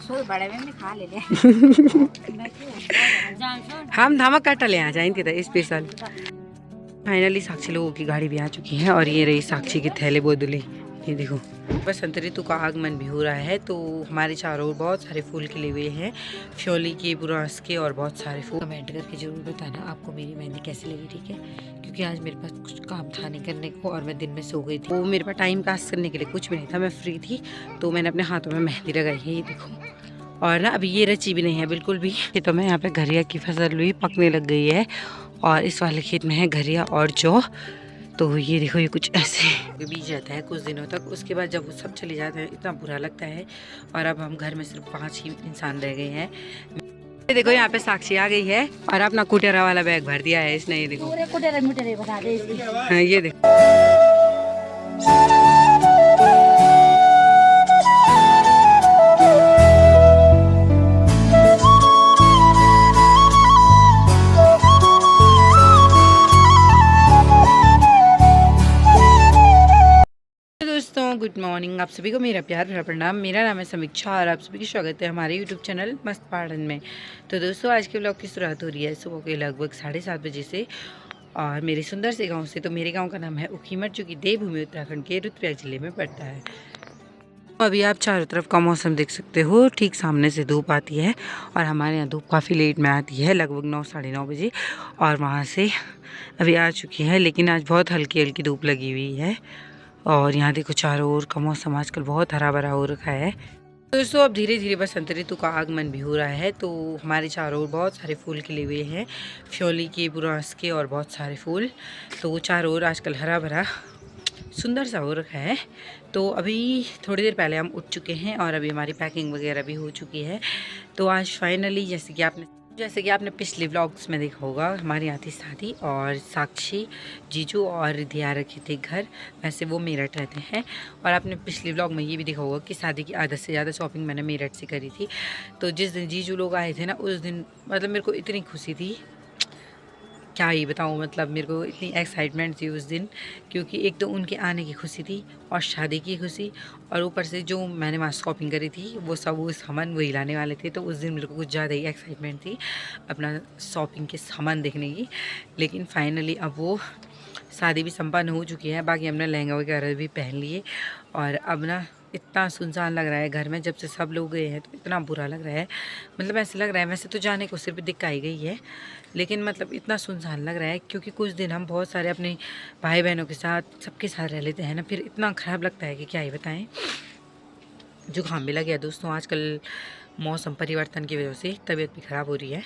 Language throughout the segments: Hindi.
खा ले हम धमक काटा ले आ जाएंगे तो स्पेशल। फाइनली साक्षी लोगों की गाड़ी भी आ चुकी है और ये रही साक्षी की थैले बोदली। ये देखो बसंत ऋतु का आगमन भी हो रहा है, तो हमारे चारों ओर बहुत सारे फूल खिले हुए हैं, फ्योली के, बुरांस के और बहुत सारे फूल। कमेंट करके जरूर बताना आपको मेरी मेहंदी कैसी लगी, ठीक है? क्योंकि आज मेरे पास कुछ काम था नहीं करने को और मैं दिन में सो गई थी, वो मेरे पास टाइम पास करने के लिए कुछ भी नहीं था, मैं फ्री थी तो मैंने अपने हाथों में मेहंदी लगाई है। ये देखो, और ना अभी ये रची भी नहीं है बिल्कुल भी। तो मैं यहाँ पे घरिया की फसल हुई पकने लग गई है और इस वाले खेत में है घरिया और जौ। तो ये देखो, ये कुछ ऐसे बीज जाता है कुछ दिनों तक, उसके बाद जब वो सब चले जाते हैं इतना बुरा लगता है। और अब हम घर में सिर्फ 5 ही इंसान रह गए हैं। ये देखो यहाँ पे साक्षी आ गई है और अपना कुटेरा वाला बैग भर दिया है इसने। ये देखो हाँ, ये देखो गुड मॉर्निंग, आप सभी को मेरा प्यार भरा प्रणाम। मेरा नाम है समीक्षा और आप सभी का स्वागत है हमारे यूट्यूब चैनल मस्त पहाड़न में। तो दोस्तों आज के ब्लॉग की शुरुआत हो रही है सुबह के लगभग 7:30 बजे से और मेरे सुंदर से गांव से। तो मेरे गांव का नाम है ऊखीमठ, जो कि देवभूमि उत्तराखंड के रुद्रप्रयाग जिले में पड़ता है। अभी आप चारों तरफ का मौसम देख सकते हो, ठीक सामने से धूप आती है और हमारे यहाँ धूप काफ़ी लेट में आती है, लगभग 9 साढ़े 9 बजे, और वहाँ से अभी आ चुकी है। लेकिन आज बहुत हल्की हल्की धूप लगी हुई है और यहाँ देखो चारों ओर का मौसम आजकल बहुत हरा भरा हो रखा है। दोस्तों अब धीरे धीरे बसंत ऋतु का आगमन भी हो रहा है, तो हमारे चारों ओर बहुत सारे फूल खिले हुए हैं, फ्योली के, बुरांस के और बहुत सारे फूल। तो वो चारों ओर आजकल हरा भरा सुंदर सा हो रखा है। तो अभी थोड़ी देर पहले हम उठ चुके हैं और अभी हमारी पैकिंग वगैरह भी हो चुकी है। तो आज फाइनली जैसे कि आपने पिछले व्लॉग्स में देखा होगा, हमारी यहाँ थी शादी और साक्षी, जीजू और रिधिया रखे थे घर। वैसे वो मेरठ रहते हैं और आपने पिछले व्लॉग में ये भी देखा होगा कि शादी की आधे से ज़्यादा शॉपिंग मैंने मेरठ से करी थी। तो जिस दिन जीजू लोग आए थे ना, उस दिन मतलब मेरे को इतनी खुशी थी, क्या ही बताऊँ, मतलब मेरे को इतनी एक्साइटमेंट थी उस दिन, क्योंकि एक तो उनके आने की खुशी थी और शादी की खुशी, और ऊपर से जो मैंने वहाँ शॉपिंग करी थी वो सब वो सामान वही लाने वाले थे। तो उस दिन मेरे को कुछ ज़्यादा ही एक्साइटमेंट थी अपना शॉपिंग के सामान देखने की। लेकिन फाइनली अब वो शादी भी संपन्न हो चुकी है, बाकी हमने लहंगा वगैरह भी पहन लिए और अब ना इतना सुनसान लग रहा है घर में। जब से सब लोग गए हैं तो इतना बुरा लग रहा है, मतलब ऐसे लग रहा है, वैसे तो जाने को सिर्फ दिखाई गई है लेकिन मतलब इतना सुनसान लग रहा है, क्योंकि कुछ दिन हम बहुत सारे अपने भाई बहनों के साथ सबके साथ रह लेते हैं ना, फिर इतना ख़राब लगता है कि क्या ही बताएं। जुकाम भी लग गया दोस्तों, आजकल मौसम परिवर्तन की वजह से तबीयत भी ख़राब हो रही है।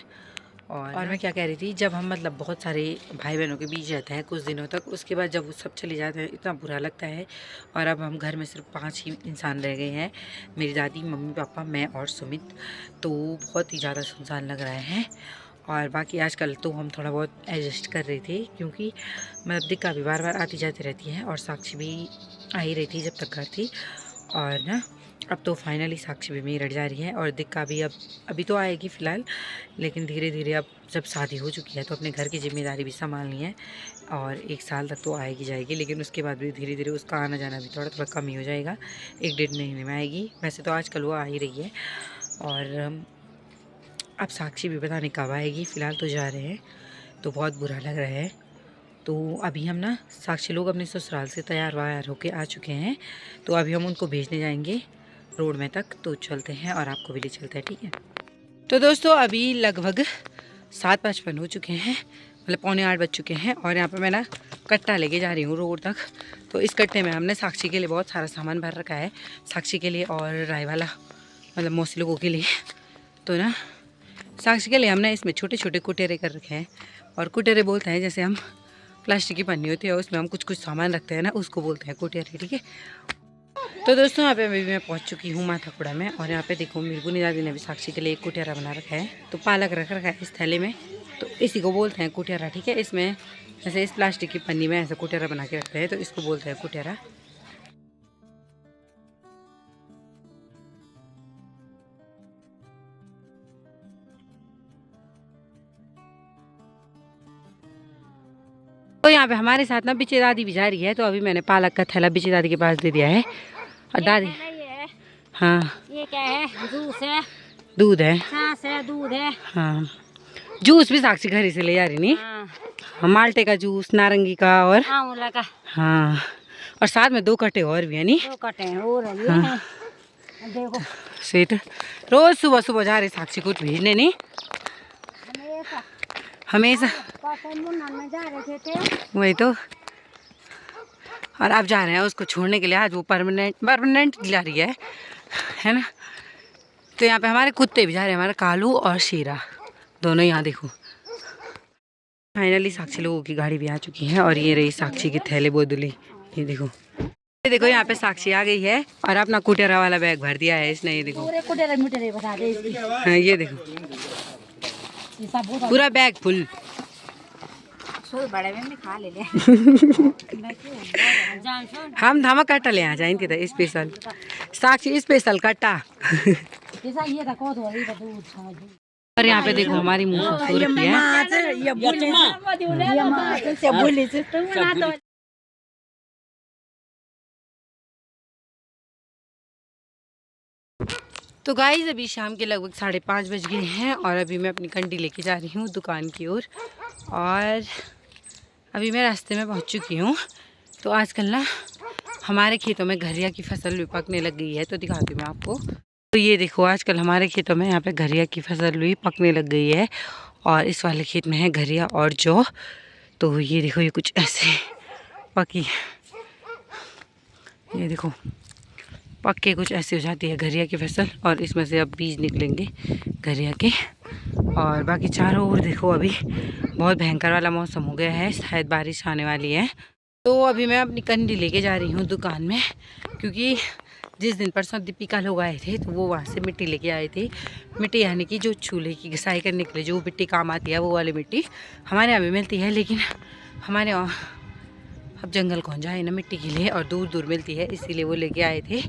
और मैं क्या कह रही थी, जब हम मतलब बहुत सारे भाई बहनों के बीच रहते हैं कुछ दिनों तक, उसके बाद जब वो सब चले जाते हैं इतना बुरा लगता है। और अब हम घर में सिर्फ 5 ही इंसान रह गए हैं, मेरी दादी, मम्मी, पापा, मैं और सुमित। तो बहुत ही ज़्यादा सुनसान लग रहा है। और बाकी आजकल तो हम थोड़ा बहुत एडजस्ट कर रहे थे, क्योंकि मतलब दिक्कत भी बार बार आती जाती रहती है और साक्षी भी आ ही रही थी जब तक घर थी। और ना अब तो फाइनली साक्षी भी मेरठ जा रही है और दिक्कत भी अब अभी तो आएगी फ़िलहाल, लेकिन धीरे धीरे अब जब शादी हो चुकी है तो अपने घर की जिम्मेदारी भी संभालनी है और 1 साल तक तो आएगी जाएगी, लेकिन उसके बाद भी धीरे धीरे उसका आना जाना भी थोड़ा थोड़ा कम ही हो जाएगा, 1 डेढ़ महीने में आएगी। वैसे तो आजकल वो आ ही रही है और अब साक्षी भी पता नहीं कब आएगी, फ़िलहाल तो जा रहे हैं तो बहुत बुरा लग रहा है। तो अभी हम ना साक्षी लोग अपने ससुराल से तैयार वायार होके आ चुके हैं, तो अभी हम उनको भेजने जाएंगे रोड में तक, तो चलते हैं और आपको भी ले चलते हैं, ठीक है? तो दोस्तों अभी लगभग 7:55 हो चुके हैं, मतलब 7:45 बज चुके हैं और यहाँ पे मैं ना कट्टा लेके जा रही हूँ रोड तक। तो इस कट्टे में हमने साक्षी के लिए बहुत सारा सामान भर रखा है, साक्षी के लिए और राय वाला मतलब मौसी लोगों के लिए। तो ना साक्षी के लिए हमने इसमें छोटे छोटे कुटेरे कर रखे हैं, और कुटेरे बोलते हैं जैसे हम प्लास्टिक की पन्नी होती है उसमें हम कुछ कुछ सामान रखते हैं ना, उसको बोलते हैं कुटेरे, ठीक है? तो दोस्तों यहाँ पे अभी मैं पहुँच चुकी हूँ माथाकुड़ा में, और यहाँ पे देखो मेरी बुनी दादी ने भी साक्षी के लिए एक कुटेरा बना रखा है। तो पालक रख रखा है इस थैले में, तो इसी को बोलते हैं कुटेरा, ठीक है? इसमें जैसे इस प्लास्टिक की पन्नी में ऐसा कुटेरा बना के रखते हैं, तो इसको बोलते हैं कुटेरा। तो यहाँ पे हमारे साथ ना बिचे दादी भी जा रही है, तो अभी मैंने पालक का थैला बिचे दादी के पास दे दिया है और दादी, हाँ ये क्या है? जूस है, दूध है, छाछ है, दूध है। हाँ जूस भी साक्षी घर से ले जा रही नहीं। हाँ, माल्टे का जूस, नारंगी का और आंवला का। हाँ, और साथ में 2 कटे और भी है नहीं। 2 कटे हैं और ये हाँ। हैं। देखो सेठ रोज सुबह सुबह जा रहे साक्षी को भेजने नहीं, हमेशा में जा रहे थे। वही तो। और अब जा रहे हैं उसको छोड़ने के लिए, आज वो परमानेंट जा रही है ना। तो यहाँ पे हमारे कुत्ते भी जा रहे हैं, हमारा कालू और शीरा दोनों। यहाँ देखो फाइनली साक्षी लोगों की गाड़ी भी आ चुकी है और ये रही साक्षी की थैले बोदुली। ये देखो यहाँ पे साक्षी आ गई है और अपना कुटेरा वाला बैग भर दिया है इसने। ये देखो बता दे इसकी। हाँ, ये देखो पूरा बैग फुल। बड़े में खा ले ले। हम धमा कट्टा ले आ जाएंगे तो स्पेशल साक्षी स्पेशल कट्टा। और यहाँ पे देखो हमारी मुँह खूबसूरत है। तो गाइस अभी शाम के लगभग 5:30 बज गए हैं और अभी मैं अपनी कंडी लेके जा रही हूँ दुकान की ओर। और अभी मैं रास्ते में पहुँच चुकी हूँ। तो आजकल ना हमारे खेतों में घरिया की फसल भी पकने लग गई है, तो दिखाती हूँ मैं आपको। तो ये देखो आजकल हमारे खेतों में यहाँ पे घरिया की फसल भी पकने लग गई है और इस वाले खेत में है घरिया और जौ। तो ये देखो ये कुछ ऐसे पकी, ये देखो पक के कुछ ऐसे हो जाती है घरिया की फसल और इसमें से अब बीज निकलेंगे घरिया के। और बाकी चारों ओर देखो अभी बहुत भयंकर वाला मौसम हो गया है, शायद बारिश आने वाली है। तो अभी मैं अपनी कंडी लेके जा रही हूँ दुकान में, क्योंकि जिस दिन परसों दीपिका लोग आए थे तो वो वहाँ से मिट्टी लेके आए थे। मिट्टी यानी कि जो चूल्हे की घिसाई करने के लिए जो मिट्टी काम आती है वो वाली मिट्टी हमारे यहाँ भी मिलती है, लेकिन हमारे यहाँ अब जंगल कौन जाए ना मिट्टी के लिए, और दूर दूर मिलती है, इसीलिए वो लेके आए थे।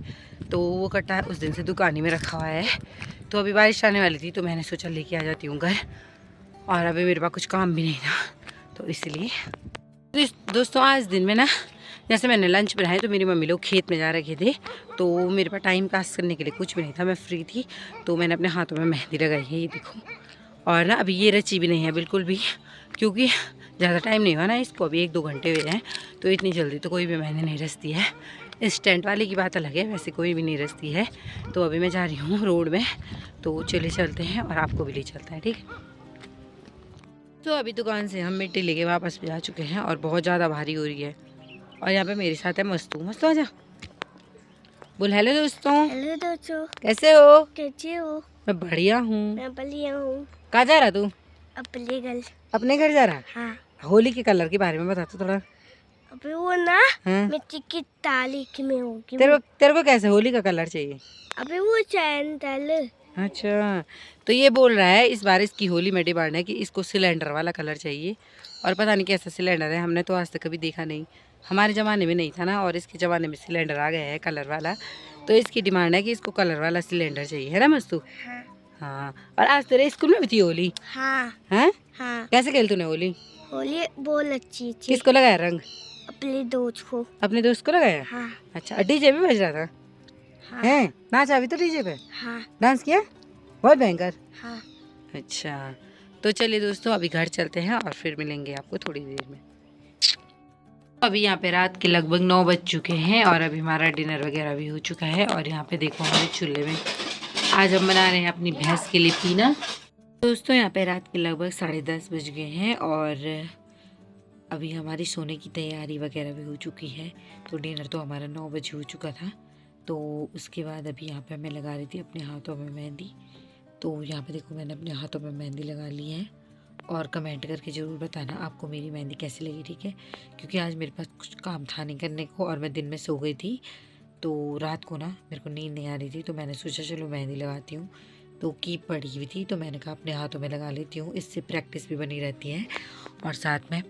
तो वो कट्टा उस दिन से दुकान ही में रखा हुआ है। तो अभी बारिश आने वाली थी तो मैंने सोचा लेके आ जाती हूँ घर, और अभी मेरे पास कुछ काम भी नहीं था तो इसलिए। दोस्तों आज दिन में ना जैसे मैंने लंच बनाया तो मेरी मम्मी लोग खेत में जा रखे थे, तो मेरे पास टाइम पास करने के लिए कुछ भी नहीं था, मैं फ्री थी। तो मैंने अपने हाथों में मेहंदी लगाई है, ये देखो। और ना अभी ये रची भी नहीं है बिल्कुल भी, क्योंकि ज़्यादा टाइम नहीं हुआ ना इसको, अभी 1-2 घंटे हुए हैं। तो इतनी जल्दी तो कोई भी मेहंदी नहीं रचती है। इस टेंट वाले की बात अलग है, वैसे कोई भी नहीं रचती है। तो अभी मैं जा रही हूँ रोड में, तो चले चलते हैं और आपको भी ले चलता है, ठीक है। तो अभी दुकान से हम मिट्टी लेके वापस भी आ चुके हैं और बहुत ज़्यादा भारी हो रही है। और यहाँ पे मेरे साथ है मस्तू। मस्तू आजा, बोल हेलो दोस्तों। हेलो दोस्तों, कैसे हो? कैसे हो? मैं बढ़िया हूँ। मैं बढ़िया हूँ। कहाँ जा रहा तू? अपने घर। अपने घर जा रहा? हाँ। होली के कलर के बारे में बता तो थोड़ा। अबे वो ना हाँ? मिट्टी की तारीख में होगी। तेरे को कैसे होली का कलर चाहिए? अबे वो सैंडल। अच्छा, तो ये बोल रहा है इस बार इसकी होली में डिमांड है कि इसको सिलेंडर वाला कलर चाहिए। और पता नहीं कैसा सिलेंडर है, हमने तो आज तक कभी देखा नहीं, हमारे ज़माने में नहीं था ना, और इसके ज़माने में सिलेंडर आ गया है कलर वाला। तो इसकी डिमांड है कि इसको कलर वाला सिलेंडर चाहिए, है ना मस्तू? हाँ। हाँ। और आज तेरे स्कूल में भी थी होली? हाँ। हैं? हाँ। कैसे खेल तूने होली? होली बहुत अच्छी थी। किसको लगाया रंग? अपने दोस्त को। अपने दोस्त को लगाया? हाँ। अच्छा, डीजे भी बज रहा था? हाँ। हैं? नाचा भी तो डीजे पे? हाँ। डांस किया? बहुत भयंकर। हाँ। अच्छा, तो चलिए दोस्तों अभी घर चलते हैं और फिर मिलेंगे आपको थोड़ी देर में। अभी यहाँ पे रात के लगभग 9 बज चुके हैं और अभी हमारा डिनर वगैरह भी हो चुका है। और यहाँ पे देखो हमारे चूल्हे में आज हम बना रहे हैं अपनी भैंस के लिए पीना। दोस्तों यहाँ पे रात के लगभग 10:30 बज गए हैं और अभी हमारी सोने की तैयारी वगैरह भी हो चुकी है। तो डिनर तो हमारा 9 बजे हो चुका था। तो उसके बाद अभी यहाँ पे मैं लगा रही थी अपने हाथों में मेहंदी। तो यहाँ पे देखो मैंने अपने हाथों में मेहंदी लगा ली है, और कमेंट करके ज़रूर बताना आपको मेरी मेहंदी कैसी लगी, ठीक है। क्योंकि आज मेरे पास कुछ काम था नहीं करने को और मैं दिन में सो गई थी, तो रात को ना मेरे को नींद नहीं आ रही थी, तो मैंने सोचा चलो मेहंदी लगाती हूँ। तो कीप पड़ी हुई थी तो मैंने कहा अपने हाथों में लगा लेती हूँ, इससे प्रैक्टिस भी बनी रहती है। और साथ में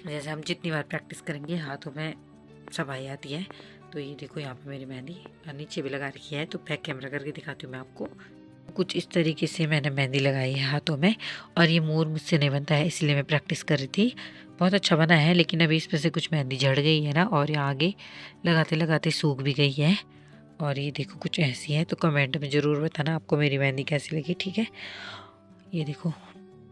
जैसे हम जितनी बार प्रैक्टिस करेंगे हाथों में सफाई आती है। तो ये देखो यहाँ पे मेरी मेहंदी नीचे भी लगा रखी है, तो बैक कैमरा करके दिखाती हूँ मैं आपको। कुछ इस तरीके से मैंने मेहंदी लगाई है हाथों में, और ये मोर मुझसे नहीं बनता है इसलिए मैं प्रैक्टिस कर रही थी। बहुत अच्छा बना है, लेकिन अभी इसमें से कुछ मेहंदी झड़ गई है ना, और ये आगे लगाते लगाते सूख भी गई है। और ये देखो कुछ ऐसी है, तो कमेंट में ज़रूर बताना आपको मेरी मेहंदी कैसी लगी, ठीक है। ये देखो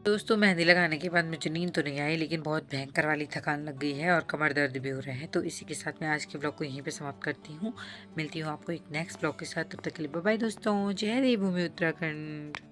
दोस्तों, मेहंदी लगाने के बाद मुझे नींद तो नहीं आई, लेकिन बहुत भयंकर वाली थकान लग गई है और कमर दर्द भी हो रहा है। तो इसी के साथ मैं आज के ब्लॉग को यहीं पे समाप्त करती हूँ। मिलती हूँ आपको एक नेक्स्ट ब्लॉग के साथ, तब तक के लिए बाय बाय दोस्तों। जय देवभूमि उत्तराखंड।